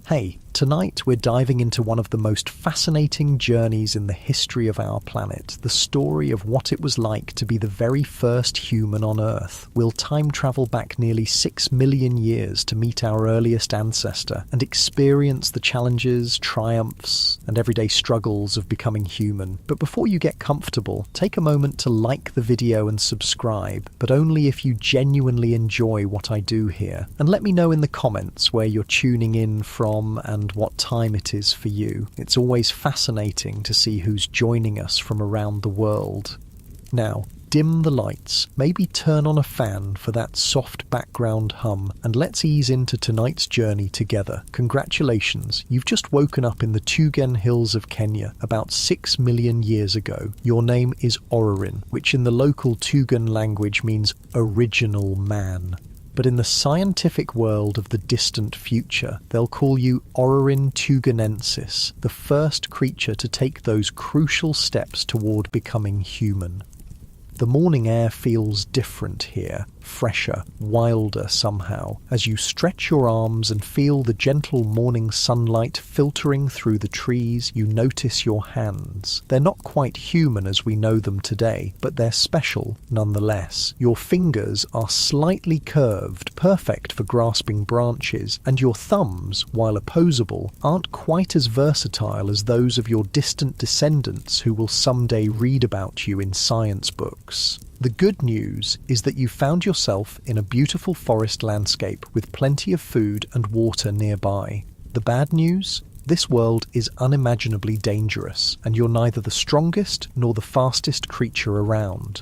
Hey, tonight we're diving into one of the most fascinating journeys in the history of our planet, the story of what it was like to be the very first human on Earth. We'll time travel back nearly 6 million years to meet our earliest ancestor and experience the challenges, triumphs, and everyday struggles of becoming human. But before you get comfortable, take a moment to like the video and subscribe, but only if you genuinely enjoy what I do here. And let me know in the comments where you're tuning in from and what time it is for you. It's always fascinating to see who's joining us from around the world. Now, dim the lights, maybe turn on a fan for that soft background hum, and let's ease into tonight's journey together. Congratulations, you've just woken up in the Tugen Hills of Kenya about 6 million years ago. Your name is Orrorin, which in the local Tugen language means original man. But in the scientific world of the distant future, they'll call you Orrorin tugenensis, the first creature to take those crucial steps toward becoming human. The morning air feels different here, fresher, wilder somehow. As you stretch your arms and feel the gentle morning sunlight filtering through the trees, you notice your hands. They're not quite human as we know them today, but they're special nonetheless. Your fingers are slightly curved, perfect for grasping branches, and your thumbs, while opposable, aren't quite as versatile as those of your distant descendants who will someday read about you in science books. The good news is that you found yourself in a beautiful forest landscape with plenty of food and water nearby. The bad news? This world is unimaginably dangerous, and you're neither the strongest nor the fastest creature around.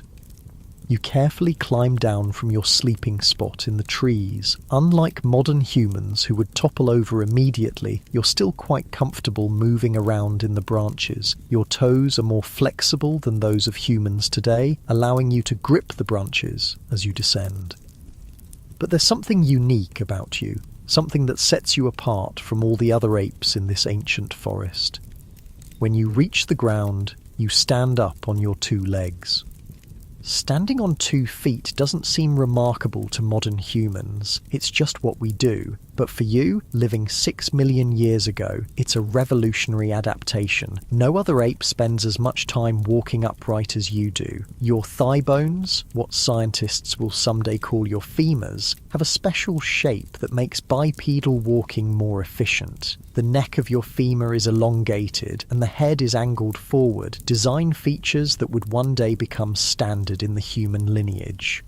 You carefully climb down from your sleeping spot in the trees. Unlike modern humans who would topple over immediately, you're still quite comfortable moving around in the branches. Your toes are more flexible than those of humans today, allowing you to grip the branches as you descend. But there's something unique about you, something that sets you apart from all the other apes in this ancient forest. When you reach the ground, you stand up on your two legs. Standing on 2 feet doesn't seem remarkable to modern humans, it's just what we do. But for you, living 6 million years ago, it's a revolutionary adaptation. No other ape spends as much time walking upright as you do. Your thigh bones, what scientists will someday call your femurs, have a special shape that makes bipedal walking more efficient. The neck of your femur is elongated and the head is angled forward, design features that would one day become standard in the human lineage.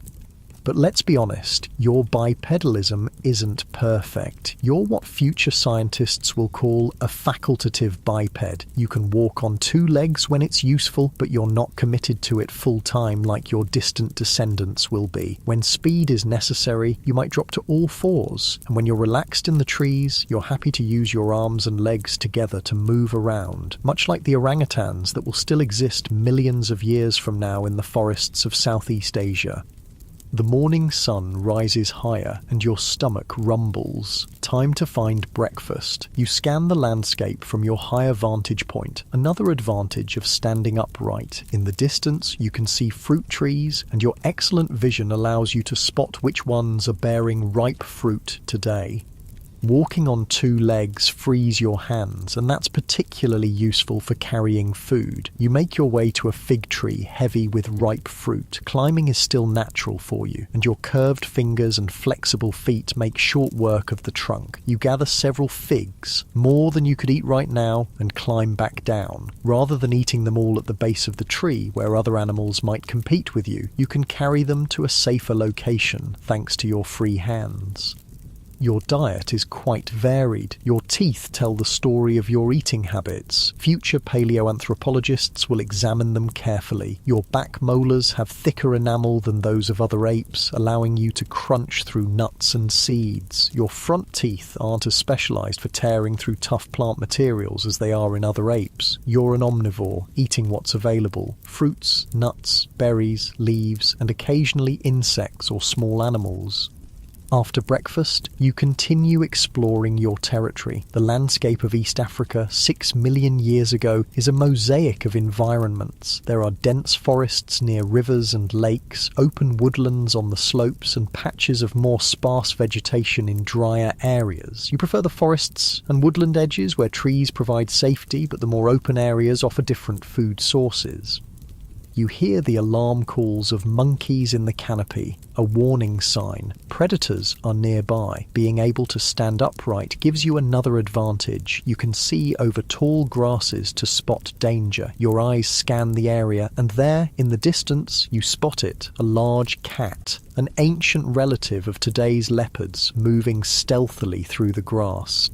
But let's be honest, your bipedalism isn't perfect. You're what future scientists will call a facultative biped. You can walk on 2 legs when it's useful, but you're not committed to it full time like your distant descendants will be. When speed is necessary, you might drop to all 4s. And when you're relaxed in the trees, you're happy to use your arms and legs together to move around, much like the orangutans that will still exist millions of years from now in the forests of Southeast Asia. The morning sun rises higher and your stomach rumbles. Time to find breakfast. You scan the landscape from your higher vantage point, another advantage of standing upright. In the distance, you can see fruit trees, and your excellent vision allows you to spot which ones are bearing ripe fruit today. Walking on 2 legs frees your hands, and that's particularly useful for carrying food. You make your way to a fig tree heavy with ripe fruit. Climbing is still natural for you, and your curved fingers and flexible feet make short work of the trunk. You gather several figs, more than you could eat right now, and climb back down. Rather than eating them all at the base of the tree where other animals might compete with you, you can carry them to a safer location thanks to your free hands. Your diet is quite varied. Your teeth tell the story of your eating habits. Future paleoanthropologists will examine them carefully. Your back molars have thicker enamel than those of other apes, allowing you to crunch through nuts and seeds. Your front teeth aren't as specialized for tearing through tough plant materials as they are in other apes. You're an omnivore, eating what's available: fruits, nuts, berries, leaves, and occasionally insects or small animals. After breakfast, you continue exploring your territory. The landscape of East Africa 6 million years ago is a mosaic of environments. There are dense forests near rivers and lakes, open woodlands on the slopes, and patches of more sparse vegetation in drier areas. You prefer the forests and woodland edges where trees provide safety, but the more open areas offer different food sources. You hear the alarm calls of monkeys in the canopy, a warning sign. Predators are nearby. Being able to stand upright gives you another advantage. You can see over tall grasses to spot danger. Your eyes scan the area, and there, in the distance, you spot it, a large cat, an ancient relative of today's leopards, moving stealthily through the grass.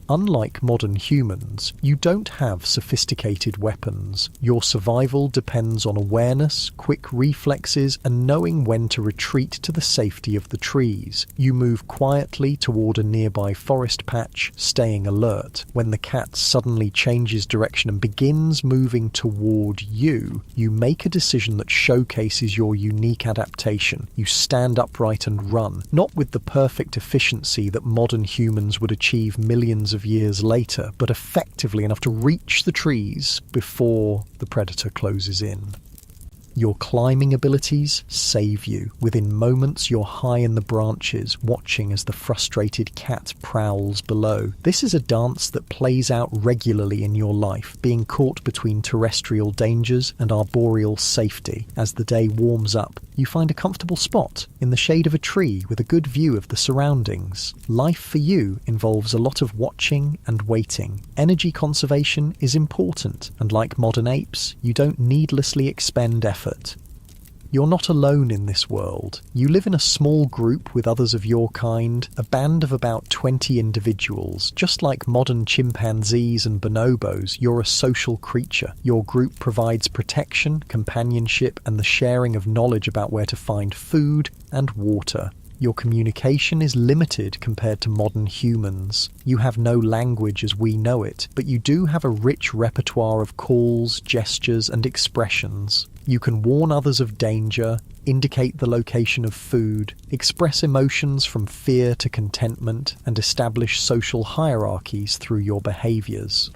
Unlike modern humans, you don't have sophisticated weapons. Your survival depends on awareness, quick reflexes, and knowing when to retreat to the safety of the trees. You move quietly toward a nearby forest patch, staying alert. When the cat suddenly changes direction and begins moving toward you, you make a decision that showcases your unique adaptation. You stand upright and run, not with the perfect efficiency that modern humans would achieve millions of years later, but effectively enough to reach the trees before the predator closes in. Your climbing abilities save you. Within moments, you're high in the branches, watching as the frustrated cat prowls below. This is a dance that plays out regularly in your life, being caught between terrestrial dangers and arboreal safety. As the day warms up, you find a comfortable spot in the shade of a tree with a good view of the surroundings. Life for you involves a lot of watching and waiting. Energy conservation is important, and like modern apes, you don't needlessly expend effort. You're not alone in this world. You live in a small group with others of your kind, a band of about 20 individuals. Just like modern chimpanzees and bonobos, you're a social creature. Your group provides protection, companionship, and the sharing of knowledge about where to find food and water. Your communication is limited compared to modern humans. You have no language as we know it, but you do have a rich repertoire of calls, gestures, and expressions. You can warn others of danger, indicate the location of food, express emotions from fear to contentment, and establish social hierarchies through your behaviors.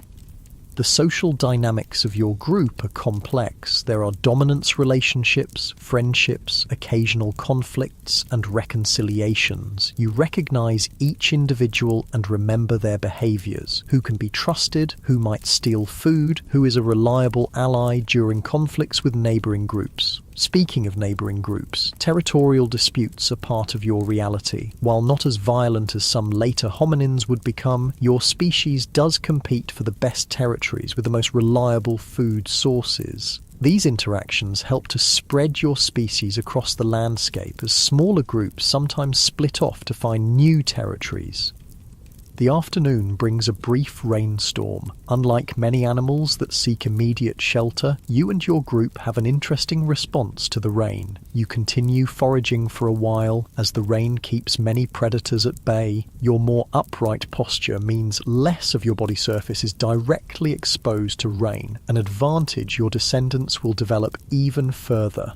The social dynamics of your group are complex. There are dominance relationships, friendships, occasional conflicts, and reconciliations. You recognize each individual and remember their behaviors. Who can be trusted, who might steal food, who is a reliable ally during conflicts with neighboring groups. Speaking of neighbouring groups, territorial disputes are part of your reality. While not as violent as some later hominins would become, your species does compete for the best territories with the most reliable food sources. These interactions help to spread your species across the landscape as smaller groups sometimes split off to find new territories. The afternoon brings a brief rainstorm. Unlike many animals that seek immediate shelter, you and your group have an interesting response to the rain. You continue foraging for a while as the rain keeps many predators at bay. Your more upright posture means less of your body surface is directly exposed to rain, an advantage your descendants will develop even further.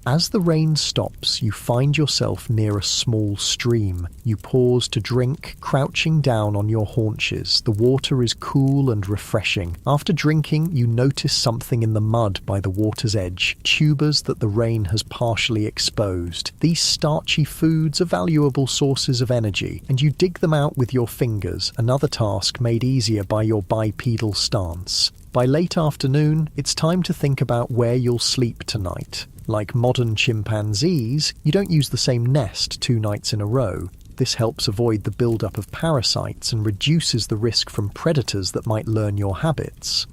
As the rain stops, you find yourself near a small stream. You pause to drink, crouching down on your haunches. The water is cool and refreshing. After drinking, you notice something in the mud by the water's edge, tubers that the rain has partially exposed. These starchy foods are valuable sources of energy, and you dig them out with your fingers, another task made easier by your bipedal stance. By late afternoon, it's time to think about where you'll sleep tonight. Like modern chimpanzees, you don't use the same nest 2 nights in a row. This helps avoid the buildup of parasites and reduces the risk from predators that might learn your habits.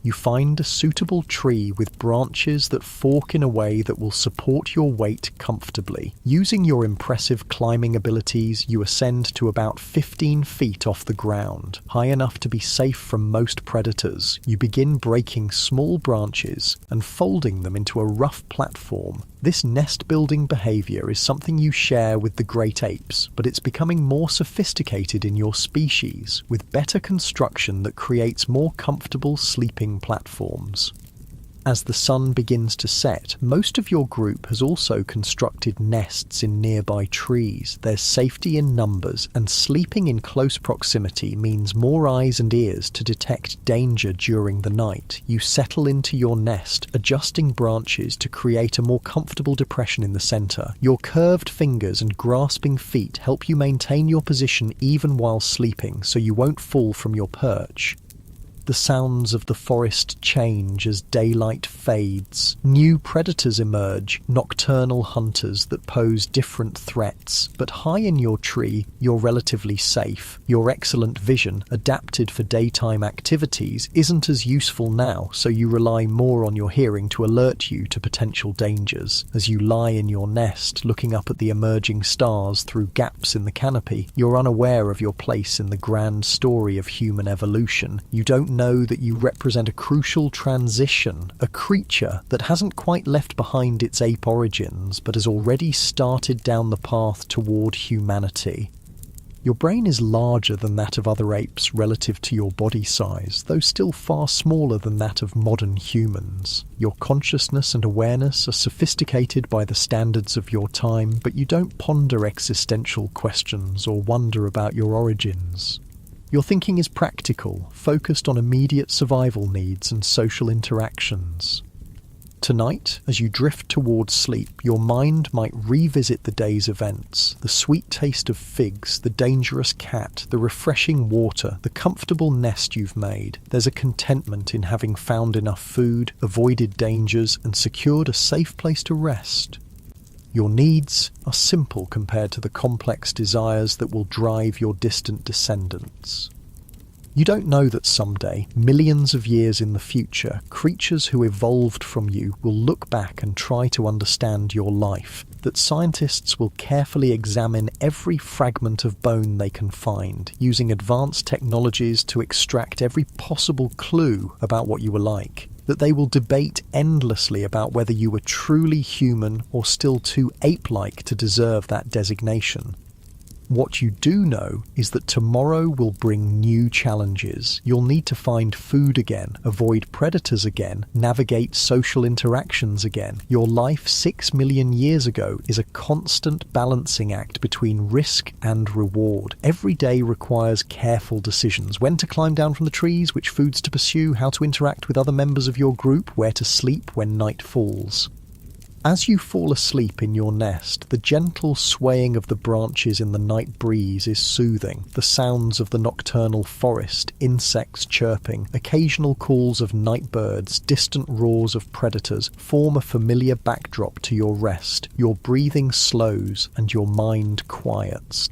You find a suitable tree with branches that fork in a way that will support your weight comfortably. Using your impressive climbing abilities, you ascend to about 15 feet off the ground, high enough to be safe from most predators. You begin breaking small branches and folding them into a rough platform. This nest-building behavior is something you share with the great apes, but it's becoming more sophisticated in your species, with better construction that creates more comfortable sleeping platforms. As the sun begins to set, most of your group has also constructed nests in nearby trees. There's safety in numbers, and sleeping in close proximity means more eyes and ears to detect danger during the night. You settle into your nest, adjusting branches to create a more comfortable depression in the center. Your curved fingers and grasping feet help you maintain your position even while sleeping, so you won't fall from your perch. The sounds of the forest change as daylight fades. New predators emerge, nocturnal hunters that pose different threats. But high in your tree, you're relatively safe. Your excellent vision, adapted for daytime activities, isn't as useful now, so you rely more on your hearing to alert you to potential dangers. As you lie in your nest, looking up at the emerging stars through gaps in the canopy, you're unaware of your place in the grand story of human evolution. You don't know that you represent a crucial transition, a creature that hasn't quite left behind its ape origins, but has already started down the path toward humanity. Your brain is larger than that of other apes relative to your body size, though still far smaller than that of modern humans. Your consciousness and awareness are sophisticated by the standards of your time, but you don't ponder existential questions or wonder about your origins. Your thinking is practical, focused on immediate survival needs and social interactions. Tonight, as you drift towards sleep, your mind might revisit the day's events, the sweet taste of figs, the dangerous cat, the refreshing water, the comfortable nest you've made. There's a contentment in having found enough food, avoided dangers, and secured a safe place to rest. Your needs are simple compared to the complex desires that will drive your distant descendants. You don't know that someday, millions of years in the future, creatures who evolved from you will look back and try to understand your life, that scientists will carefully examine every fragment of bone they can find, using advanced technologies to extract every possible clue about what you were like, that they will debate endlessly about whether you were truly human or still too ape-like to deserve that designation. What you do know is that tomorrow will bring new challenges. You'll need to find food again, avoid predators again, navigate social interactions again. Your life 6 million years ago is a constant balancing act between risk and reward. Every day requires careful decisions: when to climb down from the trees, which foods to pursue, how to interact with other members of your group, where to sleep when night falls. As you fall asleep in your nest, the gentle swaying of the branches in the night breeze is soothing. The sounds of the nocturnal forest, insects chirping, occasional calls of night birds, distant roars of predators form a familiar backdrop to your rest. Your breathing slows and your mind quiets.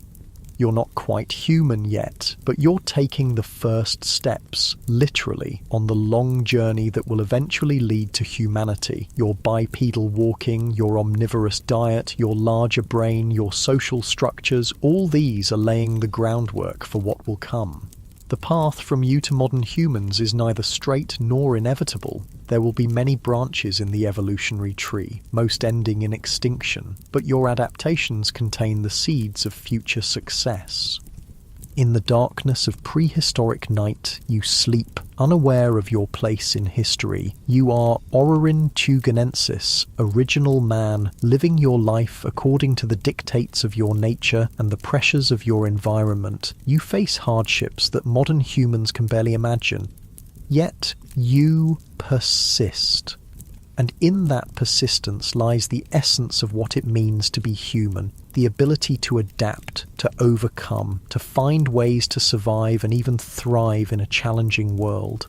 You're not quite human yet, but you're taking the first steps, literally, on the long journey that will eventually lead to humanity. Your bipedal walking, your omnivorous diet, your larger brain, your social structures, all these are laying the groundwork for what will come. The path from you to modern humans is neither straight nor inevitable. There will be many branches in the evolutionary tree, most ending in extinction, but your adaptations contain the seeds of future success. In the darkness of prehistoric night, you sleep, unaware of your place in history. You are Orrerin tuganensis, original man, living your life according to the dictates of your nature and the pressures of your environment. You face hardships that modern humans can barely imagine. Yet, you persist. And in that persistence lies the essence of what it means to be human, the ability to adapt, to overcome, to find ways to survive and even thrive in a challenging world.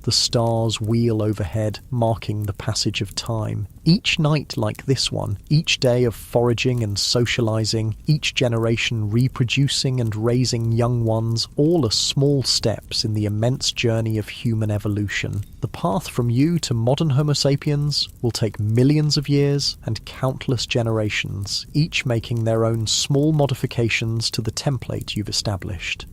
The stars wheel overhead, marking the passage of time. Each night like this one, each day of foraging and socializing, each generation reproducing and raising young ones, all are small steps in the immense journey of human evolution. The path from you to modern Homo sapiens will take millions of years and countless generations, each making their own small modifications to the template you've established.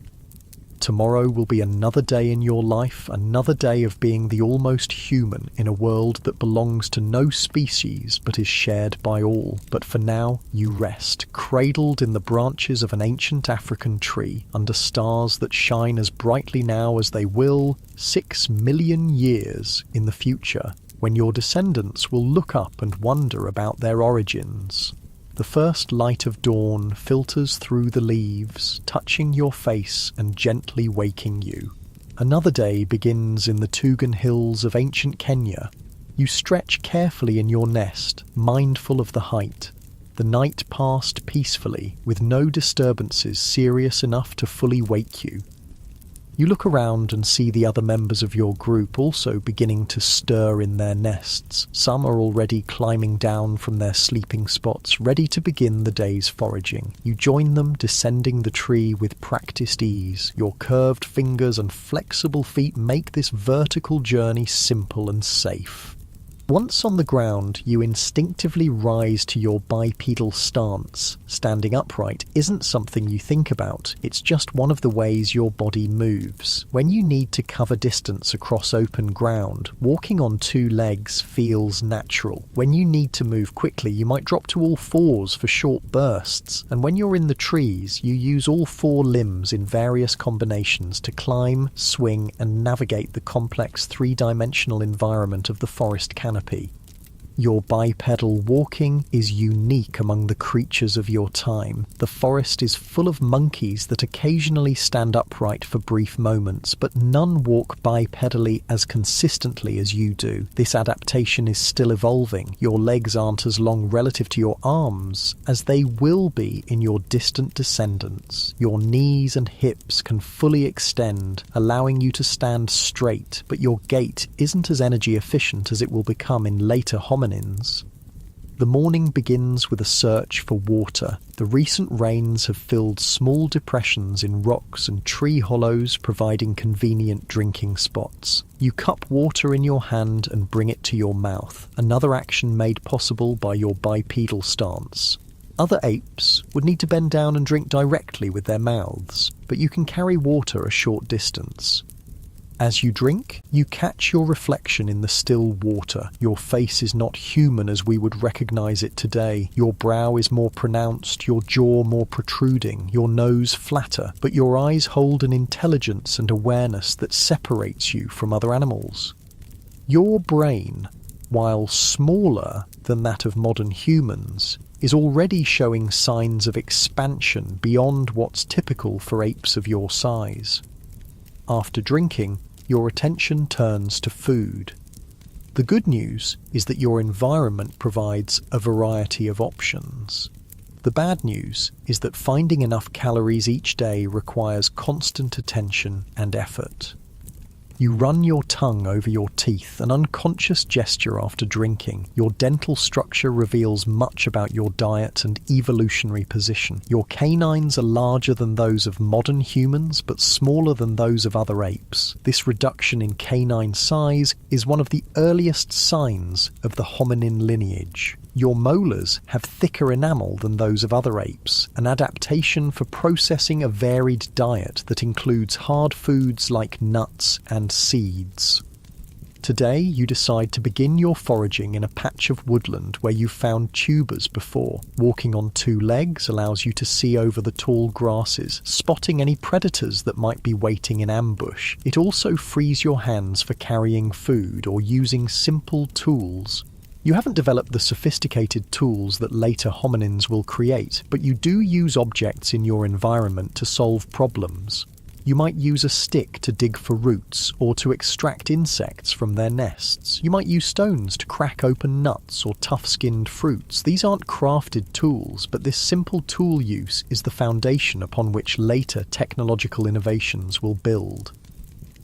Tomorrow will be another day in your life, another day of being the almost human in a world that belongs to no species but is shared by all. But for now, you rest, cradled in the branches of an ancient African tree, under stars that shine as brightly now as they will 6 million years in the future. when your descendants will look up and wonder about their origins. The first light of dawn filters through the leaves, touching your face and gently waking you. Another day begins in the Tugan Hills of ancient Kenya. You stretch carefully in your nest, mindful of the height. The night passed peacefully, with no disturbances serious enough to fully wake you. You look around and see the other members of your group also beginning to stir in their nests. Some are already climbing down from their sleeping spots, ready to begin the day's foraging. You join them, descending the tree with practiced ease. Your curved fingers and flexible feet make this vertical journey simple and safe. Once on the ground, you instinctively rise to your bipedal stance. Standing upright isn't something you think about, it's just one of the ways your body moves. When you need to cover distance across open ground, walking on two legs feels natural. When you need to move quickly, you might drop to all fours for short bursts. And when you're in the trees, you use all four limbs in various combinations to climb, swing, and navigate the complex three-dimensional environment of the forest canopy. Your bipedal walking is unique among the creatures of your time. The forest is full of monkeys that occasionally stand upright for brief moments, but none walk bipedally as consistently as you do. This adaptation is still evolving. Your legs aren't as long relative to your arms as they will be in your distant descendants. Your knees and hips can fully extend, allowing you to stand straight, but your gait isn't as energy efficient as it will become in later hominins. The morning begins with a search for water. The recent rains have filled small depressions in rocks and tree hollows, providing convenient drinking spots. You cup water in your hand and bring it to your mouth, another action made possible by your bipedal stance. Other apes would need to bend down and drink directly with their mouths, but you can carry water a short distance. As you drink, you catch your reflection in the still water. Your face is not human as we would recognize it today. Your brow is more pronounced, your jaw more protruding, your nose flatter, but your eyes hold an intelligence and awareness that separates you from other animals. Your brain, while smaller than that of modern humans, is already showing signs of expansion beyond what's typical for apes of your size. After drinking, your attention turns to food. The good news is that your environment provides a variety of options. The bad news is that finding enough calories each day requires constant attention and effort. You run your tongue over your teeth, an unconscious gesture after drinking. Your dental structure reveals much about your diet and evolutionary position. Your canines are larger than those of modern humans, but smaller than those of other apes. This reduction in canine size is one of the earliest signs of the hominin lineage. Your molars have thicker enamel than those of other apes, an adaptation for processing a varied diet that includes hard foods like nuts and seeds. Today, you decide to begin your foraging in a patch of woodland where you found tubers before. Walking on two legs allows you to see over the tall grasses, spotting any predators that might be waiting in ambush. It also frees your hands for carrying food or using simple tools. You haven't developed the sophisticated tools that later hominins will create, but you do use objects in your environment to solve problems. You might use a stick to dig for roots or to extract insects from their nests. You might use stones to crack open nuts or tough-skinned fruits. These aren't crafted tools, but this simple tool use is the foundation upon which later technological innovations will build.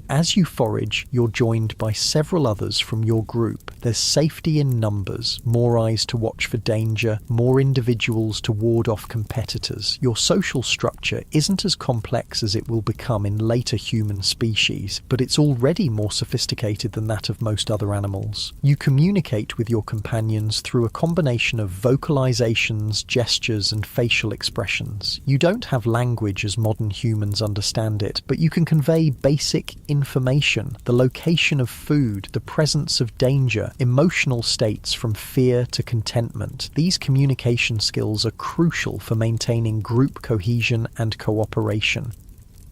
As you forage, you're joined by several others from your group. There's safety in numbers, more eyes to watch for danger, more individuals to ward off competitors. Your social structure isn't as complex as it will become in later human species, but it's already more sophisticated than that of most other animals. You communicate with your companions through a combination of vocalizations, gestures, and facial expressions. You don't have language as modern humans understand it, but you can convey basic information, the location of food, the presence of danger, emotional states from fear to contentment. These communication skills are crucial for maintaining group cohesion and cooperation.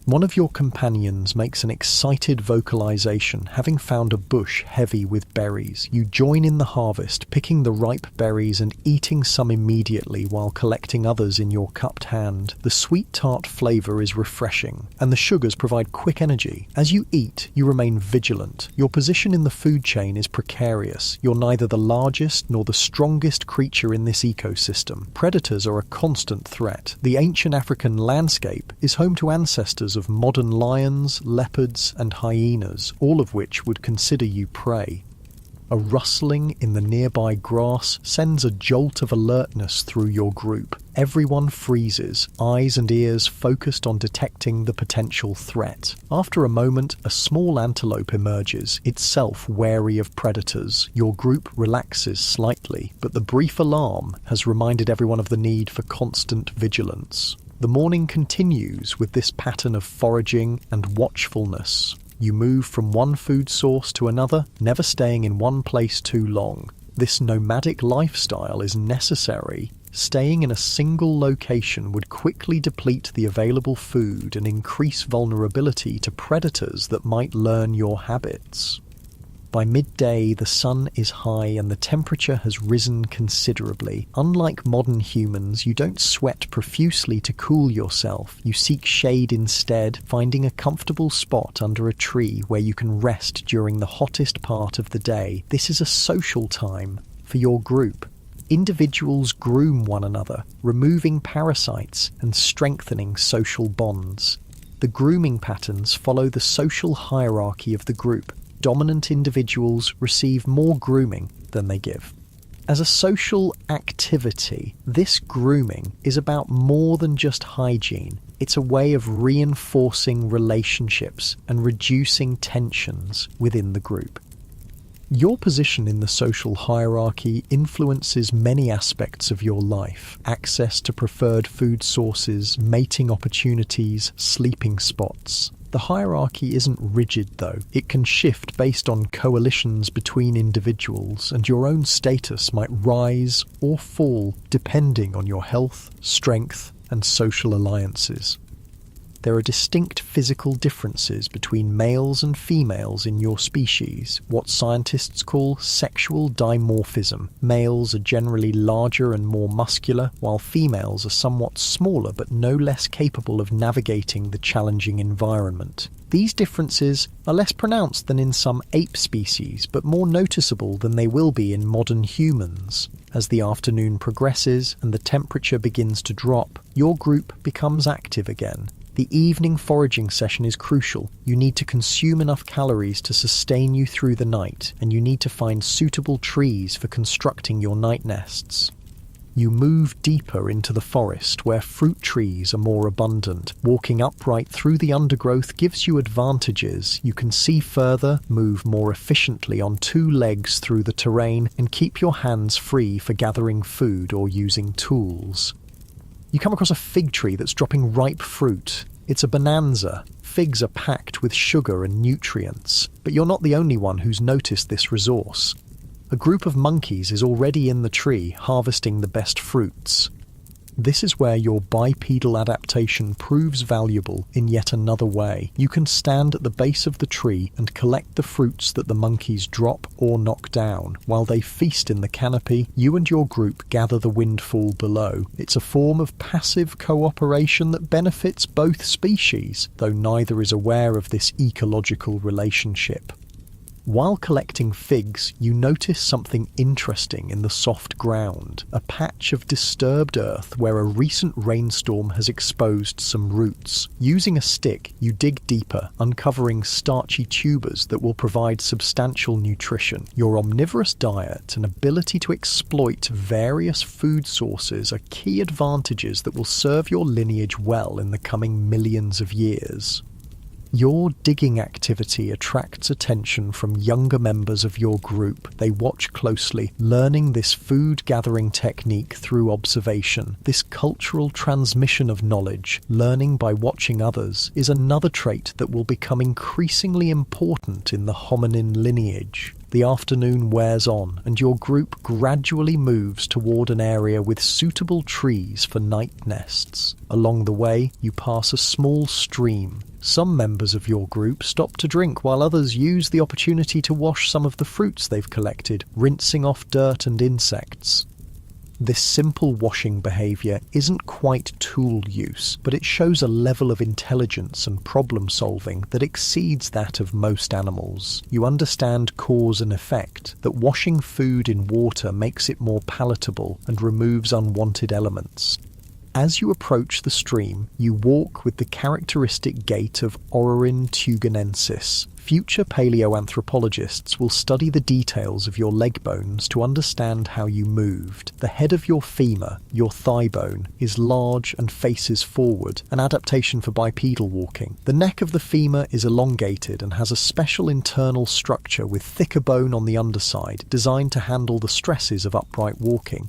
One of your companions makes an excited vocalization, having found a bush heavy with berries. You join in the harvest, picking the ripe berries and eating some immediately while collecting others in your cupped hand. The sweet tart flavour is refreshing, and the sugars provide quick energy. As you eat, you remain vigilant. Your position in the food chain is precarious. You're neither the largest nor the strongest creature in this ecosystem. Predators are a constant threat. The ancient African landscape is home to ancestors of modern lions, leopards, and hyenas, all of which would consider you prey. A rustling in the nearby grass sends a jolt of alertness through your group. Everyone freezes, eyes and ears focused on detecting the potential threat. After a moment, a small antelope emerges, itself wary of predators. Your group relaxes slightly, but the brief alarm has reminded everyone of the need for constant vigilance. The morning continues with this pattern of foraging and watchfulness. You move from one food source to another, never staying in one place too long. This nomadic lifestyle is necessary. Staying in a single location would quickly deplete the available food and increase vulnerability to predators that might learn your habits. By midday, the sun is high and the temperature has risen considerably. Unlike modern humans, you don't sweat profusely to cool yourself. You seek shade instead, finding a comfortable spot under a tree where you can rest during the hottest part of the day. This is a social time for your group. Individuals groom one another, removing parasites and strengthening social bonds. The grooming patterns follow the social hierarchy of the group. Dominant individuals receive more grooming than they give. As a social activity, this grooming is about more than just hygiene. It's a way of reinforcing relationships and reducing tensions within the group. Your position in the social hierarchy influences many aspects of your life. Access to preferred food sources, mating opportunities, sleeping spots. The hierarchy isn't rigid though. It can shift based on coalitions between individuals, and your own status might rise or fall depending on your health, strength, and social alliances. There are distinct physical differences between males and females in your species, what scientists call sexual dimorphism. Males are generally larger and more muscular, while females are somewhat smaller but no less capable of navigating the challenging environment. These differences are less pronounced than in some ape species, but more noticeable than they will be in modern humans. As the afternoon progresses and the temperature begins to drop, your group becomes active again. The evening foraging session is crucial. You need to consume enough calories to sustain you through the night, and you need to find suitable trees for constructing your night nests. You move deeper into the forest where fruit trees are more abundant. Walking upright through the undergrowth gives you advantages. You can see further, move more efficiently on two legs through the terrain, and keep your hands free for gathering food or using tools. You come across a fig tree that's dropping ripe fruit. It's a bonanza. Figs are packed with sugar and nutrients, but you're not the only one who's noticed this resource. A group of monkeys is already in the tree, harvesting the best fruits. This is where your bipedal adaptation proves valuable in yet another way. You can stand at the base of the tree and collect the fruits that the monkeys drop or knock down. While they feast in the canopy, you and your group gather the windfall below. It's a form of passive cooperation that benefits both species, though neither is aware of this ecological relationship. While collecting figs, you notice something interesting in the soft ground, a patch of disturbed earth where a recent rainstorm has exposed some roots. Using a stick, you dig deeper, uncovering starchy tubers that will provide substantial nutrition. Your omnivorous diet and ability to exploit various food sources are key advantages that will serve your lineage well in the coming millions of years. Your digging activity attracts attention from younger members of your group. They watch closely, learning this food-gathering technique through observation. This cultural transmission of knowledge, learning by watching others, is another trait that will become increasingly important in the hominin lineage. The afternoon wears on, and your group gradually moves toward an area with suitable trees for night nests. Along the way, you pass a small stream. Some members of your group stop to drink, while others use the opportunity to wash some of the fruits they've collected, rinsing off dirt and insects. This simple washing behaviour isn't quite tool use, but it shows a level of intelligence and problem solving that exceeds that of most animals. You understand cause and effect, that washing food in water makes it more palatable and removes unwanted elements. As you approach the stream, you walk with the characteristic gait of Orrorin tuganensis. Future paleoanthropologists will study the details of your leg bones to understand how you moved. The head of your femur, your thigh bone, is large and faces forward, an adaptation for bipedal walking. The neck of the femur is elongated and has a special internal structure with thicker bone on the underside, designed to handle the stresses of upright walking.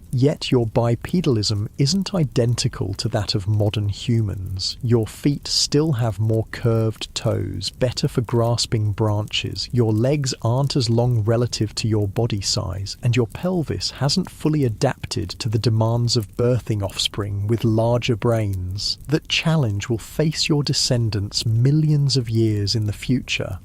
Yet your bipedalism isn't identical to that of modern humans. Your feet still have more curved toes, better for grasping branches, your legs aren't as long relative to your body size, and your pelvis hasn't fully adapted to the demands of birthing offspring with larger brains. That challenge will face your descendants millions of years in the future.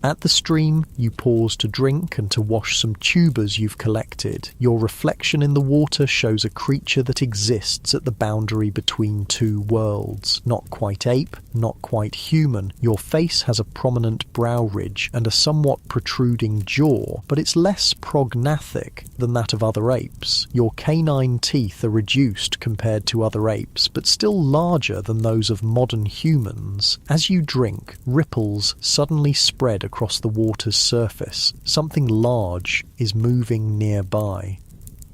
At the stream, you pause to drink and to wash some tubers you've collected. Your reflection in the water shows a creature that exists at the boundary between two worlds. Not quite ape, not quite human. Your face has a prominent brow ridge and a somewhat protruding jaw, but it's less prognathic than that of other apes. Your canine teeth are reduced compared to other apes, but still larger than those of modern humans. As you drink, ripples suddenly spread across the water's surface. Something large is moving nearby.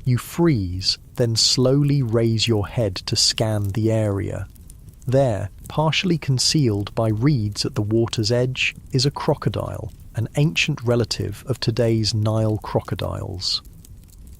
You freeze, then slowly raise your head to scan the area. There, partially concealed by reeds at the water's edge, is a crocodile, an ancient relative of today's Nile crocodiles.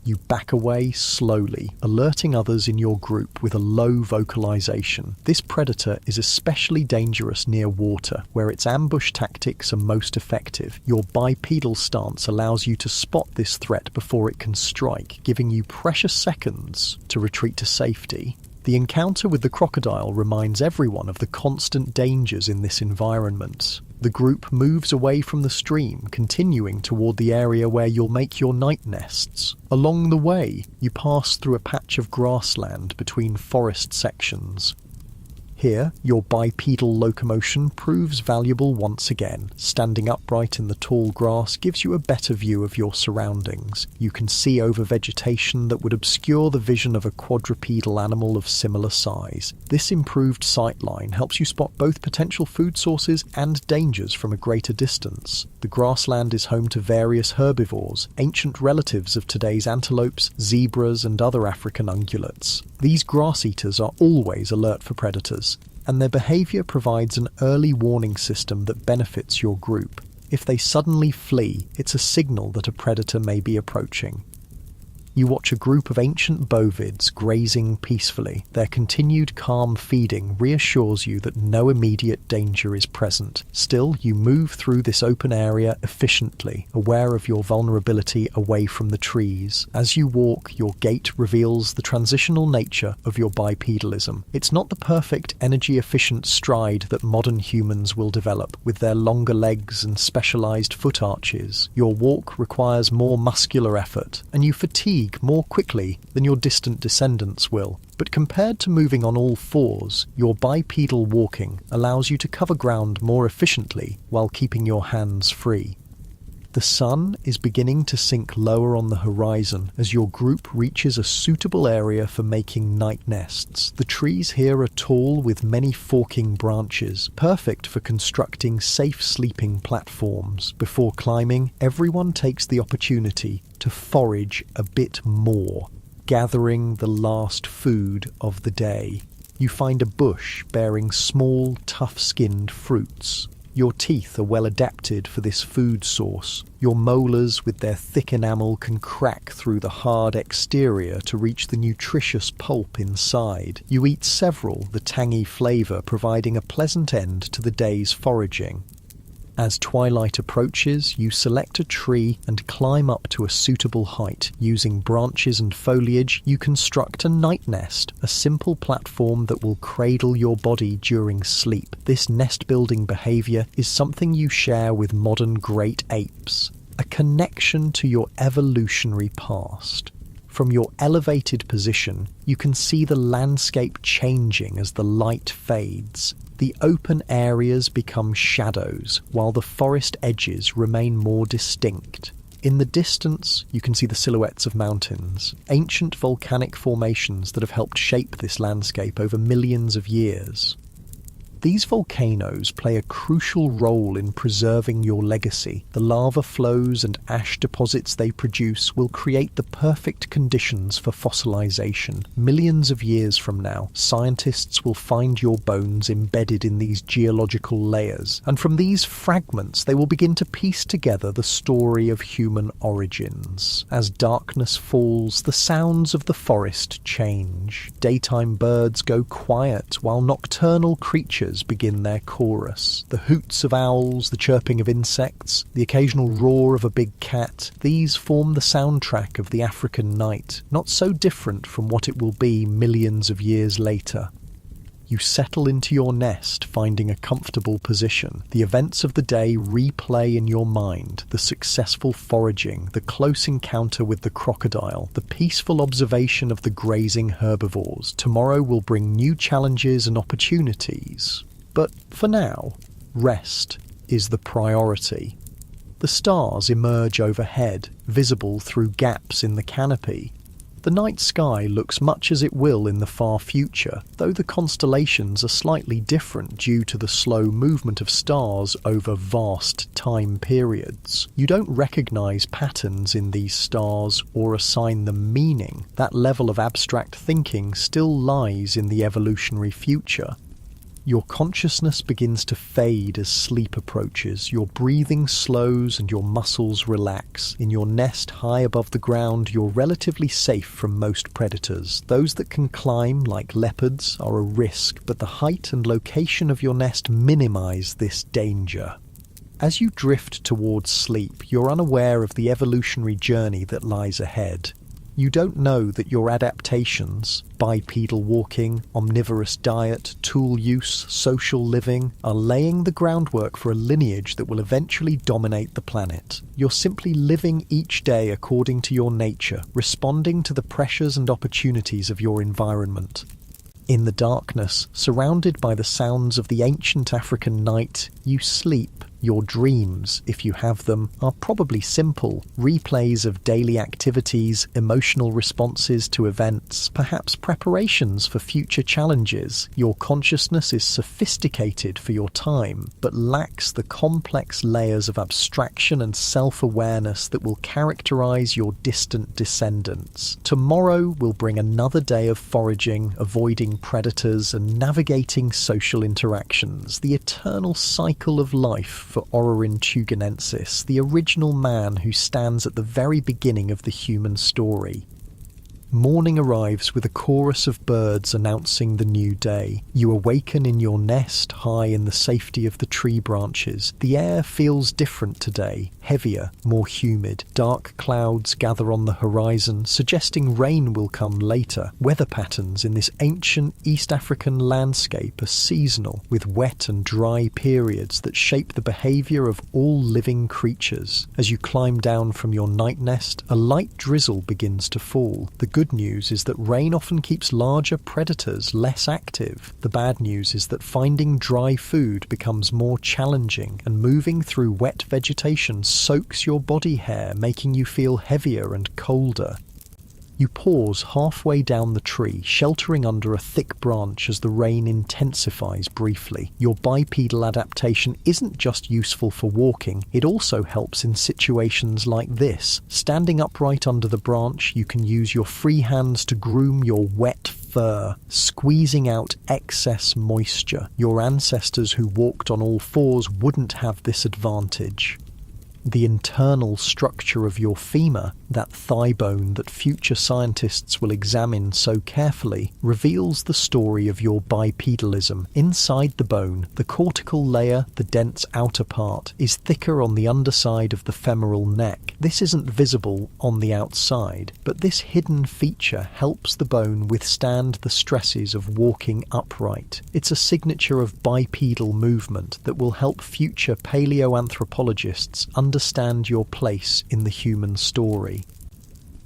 You back away slowly, alerting others in your group with a low vocalization. This predator is especially dangerous near water, where its ambush tactics are most effective. Your bipedal stance allows you to spot this threat before it can strike, giving you precious seconds to retreat to safety. The encounter with the crocodile reminds everyone of the constant dangers in this environment. The group moves away from the stream, continuing toward the area where you'll make your night nests. Along the way, you pass through a patch of grassland between forest sections. Here, your bipedal locomotion proves valuable once again. Standing upright in the tall grass gives you a better view of your surroundings. You can see over vegetation that would obscure the vision of a quadrupedal animal of similar size. This improved sightline helps you spot both potential food sources and dangers from a greater distance. The grassland is home to various herbivores, ancient relatives of today's antelopes, zebras, and other African ungulates. These grass eaters are always alert for predators, and their behaviour provides an early warning system that benefits your group. If they suddenly flee, it's a signal that a predator may be approaching. You watch a group of ancient bovids grazing peacefully. Their continued calm feeding reassures you that no immediate danger is present. Still, you move through this open area efficiently, aware of your vulnerability away from the trees. As you walk, your gait reveals the transitional nature of your bipedalism. It's not the perfect, energy-efficient stride that modern humans will develop, with their longer legs and specialized foot arches. Your walk requires more muscular effort, and you fatigue more quickly than your distant descendants will. But compared to moving on all fours, your bipedal walking allows you to cover ground more efficiently while keeping your hands free. The sun is beginning to sink lower on the horizon as your group reaches a suitable area for making night nests. The trees here are tall with many forking branches, perfect for constructing safe sleeping platforms. Before climbing, everyone takes the opportunity to forage a bit more, gathering the last food of the day. You find a bush bearing small, tough-skinned fruits. Your teeth are well adapted for this food source. Your molars with their thick enamel can crack through the hard exterior to reach the nutritious pulp inside. You eat several, the tangy flavour providing a pleasant end to the day's foraging. As twilight approaches, you select a tree and climb up to a suitable height. Using branches and foliage, you construct a night nest, a simple platform that will cradle your body during sleep. This nest-building behavior is something you share with modern great apes, a connection to your evolutionary past. From your elevated position, you can see the landscape changing as the light fades. The open areas become shadows, while the forest edges remain more distinct. In the distance, you can see the silhouettes of mountains, ancient volcanic formations that have helped shape this landscape over millions of years. These volcanoes play a crucial role in preserving your legacy. The lava flows and ash deposits they produce will create the perfect conditions for fossilization. Millions of years from now, scientists will find your bones embedded in these geological layers, and from these fragments they will begin to piece together the story of human origins. As darkness falls, the sounds of the forest change. Daytime birds go quiet, while nocturnal creatures begin their chorus. The hoots of owls, the chirping of insects, the occasional roar of a big cat, these form the soundtrack of the African night, not so different from what it will be millions of years later. You settle into your nest, finding a comfortable position. The events of the day replay in your mind: the successful foraging, the close encounter with the crocodile, the peaceful observation of the grazing herbivores. Tomorrow will bring new challenges and opportunities. But for now, rest is the priority. The stars emerge overhead, visible through gaps in the canopy. The night sky looks much as it will in the far future, though the constellations are slightly different due to the slow movement of stars over vast time periods. You don't recognize patterns in these stars or assign them meaning. That level of abstract thinking still lies in the evolutionary future. Your consciousness begins to fade as sleep approaches. Your breathing slows and your muscles relax. In your nest high above the ground, you're relatively safe from most predators. Those that can climb, like leopards, are a risk, but the height and location of your nest minimize this danger. As you drift towards sleep, you're unaware of the evolutionary journey that lies ahead. You don't know that your adaptations, bipedal walking, omnivorous diet, tool use, social living, are laying the groundwork for a lineage that will eventually dominate the planet. You're simply living each day according to your nature, responding to the pressures and opportunities of your environment. In the darkness, surrounded by the sounds of the ancient African night, you sleep. Your dreams, if you have them, are probably simple. Replays of daily activities, emotional responses to events, perhaps preparations for future challenges. Your consciousness is sophisticated for your time, but lacks the complex layers of abstraction and self-awareness that will characterize your distant descendants. Tomorrow will bring another day of foraging, avoiding predators, and navigating social interactions. The eternal cycle of life for Ororuntuganensis, the original man who stands at the very beginning of the human story. Morning arrives with a chorus of birds announcing the new day. You awaken in your nest high in the safety of the tree branches. The air feels different today, heavier, more humid. Dark clouds gather on the horizon, suggesting rain will come later. Weather patterns in this ancient East African landscape are seasonal, with wet and dry periods that shape the behavior of all living creatures. As you climb down from your night nest, a light drizzle begins to fall. The good news is that rain often keeps larger predators less active. The bad news is that finding dry food becomes more challenging, and moving through wet vegetation soaks your body hair, making you feel heavier and colder. You pause halfway down the tree, sheltering under a thick branch as the rain intensifies briefly. Your bipedal adaptation isn't just useful for walking, it also helps in situations like this. Standing upright under the branch, you can use your free hands to groom your wet fur, squeezing out excess moisture. Your ancestors who walked on all fours wouldn't have this advantage. The internal structure of your femur, that thigh bone that future scientists will examine so carefully, reveals the story of your bipedalism. Inside the bone, the cortical layer, the dense outer part, is thicker on the underside of the femoral neck. This isn't visible on the outside, but this hidden feature helps the bone withstand the stresses of walking upright. It's a signature of bipedal movement that will help future paleoanthropologists understand your place in the human story.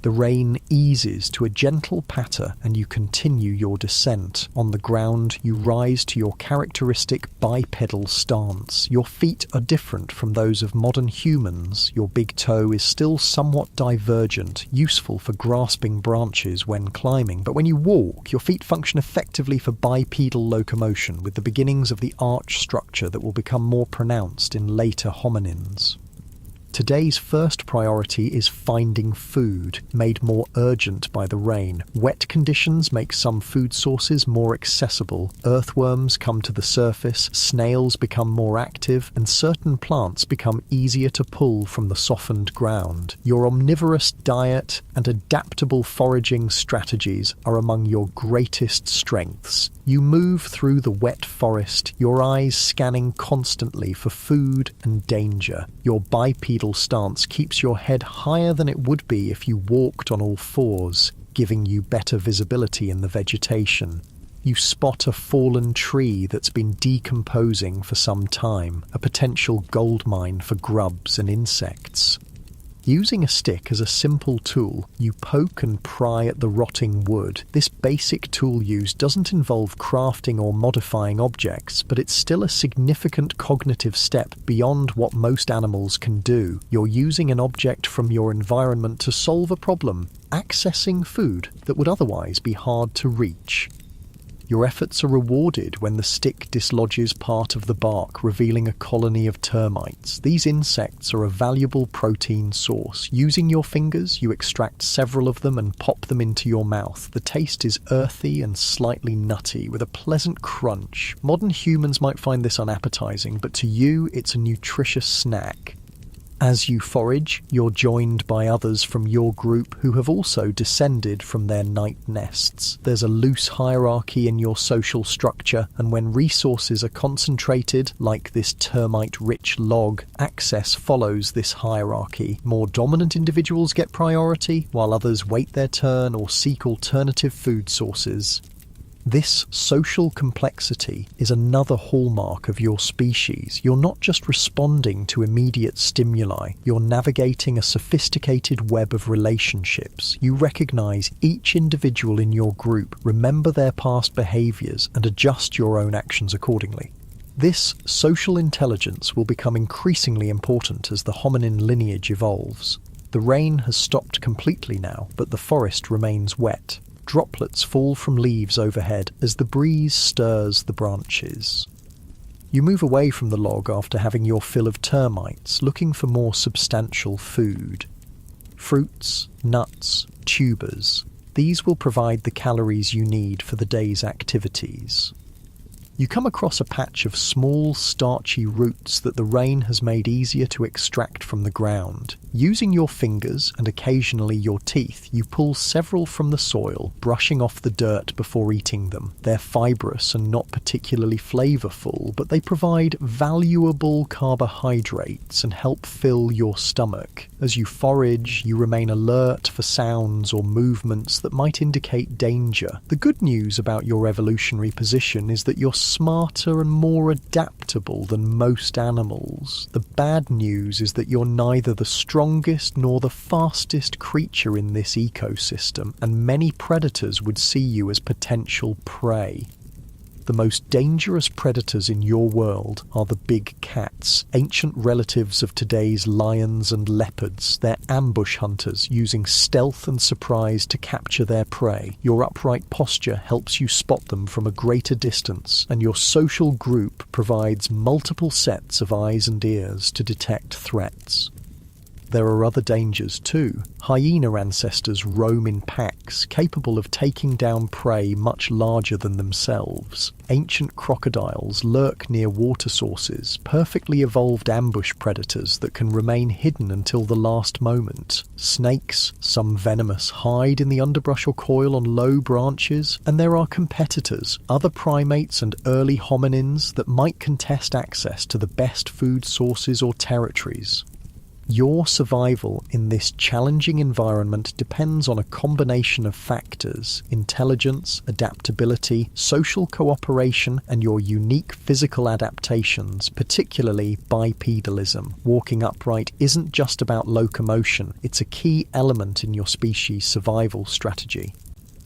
The rain eases to a gentle patter and you continue your descent. On the ground, you rise to your characteristic bipedal stance. Your feet are different from those of modern humans. Your big toe is still somewhat divergent, useful for grasping branches when climbing, but when you walk, your feet function effectively for bipedal locomotion, with the beginnings of the arch structure that will become more pronounced in later hominins. Today's first priority is finding food, made more urgent by the rain. Wet conditions make some food sources more accessible. Earthworms come to the surface, snails become more active, and certain plants become easier to pull from the softened ground. Your omnivorous diet and adaptable foraging strategies are among your greatest strengths. You move through the wet forest, your eyes scanning constantly for food and danger. Your bipedal stance keeps your head higher than it would be if you walked on all fours, giving you better visibility in the vegetation. You spot a fallen tree that's been decomposing for some time, a potential goldmine for grubs and insects. Using a stick as a simple tool, you poke and pry at the rotting wood. This basic tool use doesn't involve crafting or modifying objects, but it's still a significant cognitive step beyond what most animals can do. You're using an object from your environment to solve a problem, accessing food that would otherwise be hard to reach. Your efforts are rewarded when the stick dislodges part of the bark, revealing a colony of termites. These insects are a valuable protein source. Using your fingers, you extract several of them and pop them into your mouth. The taste is earthy and slightly nutty, with a pleasant crunch. Modern humans might find this unappetizing, but to you, it's a nutritious snack. As you forage, you're joined by others from your group who have also descended from their night nests. There's a loose hierarchy in your social structure, and when resources are concentrated, like this termite-rich log, access follows this hierarchy. More dominant individuals get priority, while others wait their turn or seek alternative food sources. This social complexity is another hallmark of your species. You're not just responding to immediate stimuli, you're navigating a sophisticated web of relationships. You recognize each individual in your group, remember their past behaviors, and adjust your own actions accordingly. This social intelligence will become increasingly important as the hominin lineage evolves. The rain has stopped completely now, but the forest remains wet. Droplets fall from leaves overhead as the breeze stirs the branches. You move away from the log after having your fill of termites, looking for more substantial food. Fruits, nuts, tubers. These will provide the calories you need for the day's activities. You come across a patch of small, starchy roots that the rain has made easier to extract from the ground. Using your fingers and occasionally your teeth, you pull several from the soil, brushing off the dirt before eating them. They're fibrous and not particularly flavorful, but they provide valuable carbohydrates and help fill your stomach. As you forage, you remain alert for sounds or movements that might indicate danger. The good news about your evolutionary position is that you're smarter and more adaptable than most animals. The bad news is that you're neither the strongest nor the fastest creature in this ecosystem, and many predators would see you as potential prey. The most dangerous predators in your world are the big cats, ancient relatives of today's lions and leopards. They're ambush hunters, using stealth and surprise to capture their prey. Your upright posture helps you spot them from a greater distance, and your social group provides multiple sets of eyes and ears to detect threats. there are other dangers too. Hyena ancestors roam in packs, capable of taking down prey much larger than themselves. Ancient crocodiles lurk near water sources, perfectly evolved ambush predators that can remain hidden until the last moment. Snakes, some venomous, hide in the underbrush or coil on low branches, and there are competitors, other primates and early hominins that might contest access to the best food sources or territories. Your survival in this challenging environment depends on a combination of factors: intelligence, adaptability, social cooperation, and your unique physical adaptations, particularly bipedalism. Walking upright isn't just about locomotion, it's a key element in your species' survival strategy.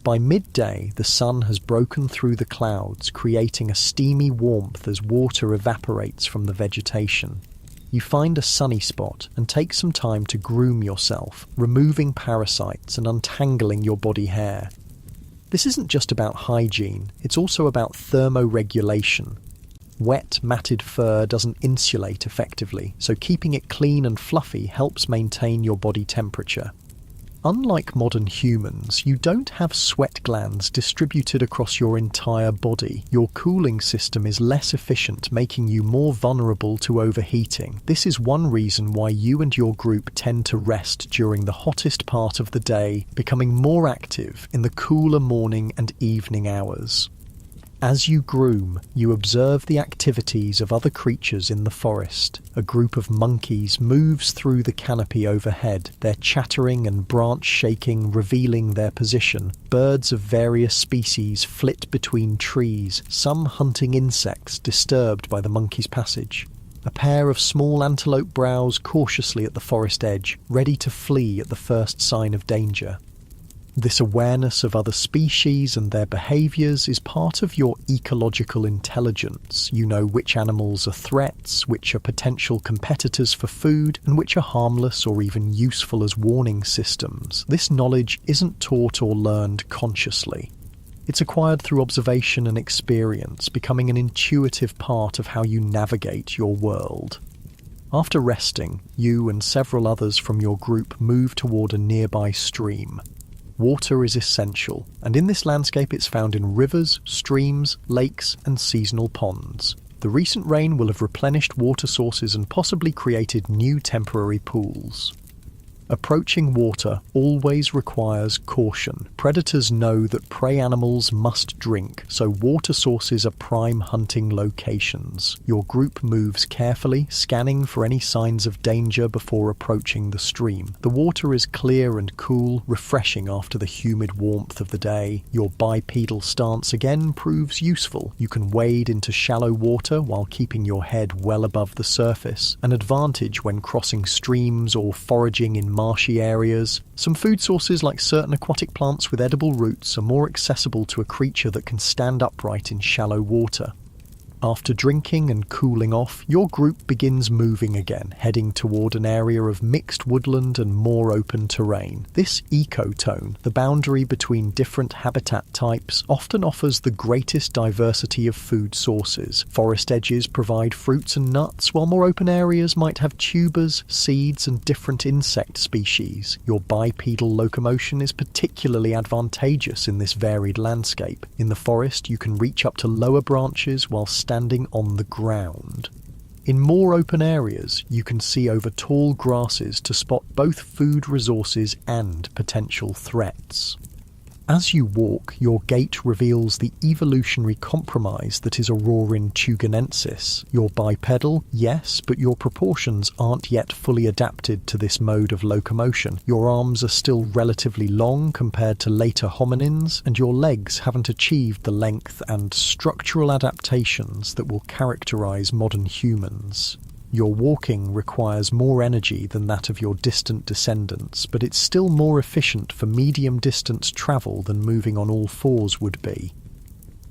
By midday, the sun has broken through the clouds, creating a steamy warmth as water evaporates from the vegetation. You find a sunny spot and take some time to groom yourself, removing parasites and untangling your body hair. This isn't just about hygiene, it's also about thermoregulation. Wet, matted fur doesn't insulate effectively, so keeping it clean and fluffy helps maintain your body temperature. Unlike modern humans, you don't have sweat glands distributed across your entire body. Your cooling system is less efficient, making you more vulnerable to overheating. This is one reason why you and your group tend to rest during the hottest part of the day, becoming more active in the cooler morning and evening hours. As you groom, you observe the activities of other creatures in the forest. A group of monkeys moves through the canopy overhead, their chattering and branch shaking revealing their position. Birds of various species flit between trees, some hunting insects disturbed by the monkey's passage. A pair of small antelope browse cautiously at the forest edge, ready to flee at the first sign of danger. This awareness of other species and their behaviours is part of your ecological intelligence. You know which animals are threats, which are potential competitors for food, and which are harmless or even useful as warning systems. This knowledge isn't taught or learned consciously. It's acquired through observation and experience, becoming an intuitive part of how you navigate your world. After resting, you and several others from your group move toward a nearby stream. Water is essential, and in this landscape it's found in rivers, streams, lakes, and seasonal ponds. The recent rain will have replenished water sources and possibly created new temporary pools. Approaching water always requires caution. Predators know that prey animals must drink, so water sources are prime hunting locations. Your group moves carefully, scanning for any signs of danger before approaching the stream. The water is clear and cool, refreshing after the humid warmth of the day. Your bipedal stance again proves useful. You can wade into shallow water while keeping your head well above the surface, an advantage when crossing streams or foraging in marshy areas. Some food sources like certain aquatic plants with edible roots are more accessible to a creature that can stand upright in shallow water. After drinking and cooling off, your group begins moving again, heading toward an area of mixed woodland and more open terrain. This ecotone, the boundary between different habitat types, often offers the greatest diversity of food sources. Forest edges provide fruits and nuts, while more open areas might have tubers, seeds, and different insect species. Your bipedal locomotion is particularly advantageous in this varied landscape. In the forest, you can reach up to lower branches while standing on the ground. In more open areas, you can see over tall grasses to spot both food resources and potential threats. As you walk, your gait reveals the evolutionary compromise that is Aurorin tuganensis. You're bipedal, yes, but your proportions aren't yet fully adapted to this mode of locomotion. Your arms are still relatively long compared to later hominins, and your legs haven't achieved the length and structural adaptations that will characterize modern humans. Your walking requires more energy than that of your distant descendants, but it's still more efficient for medium-distance travel than moving on all fours would be.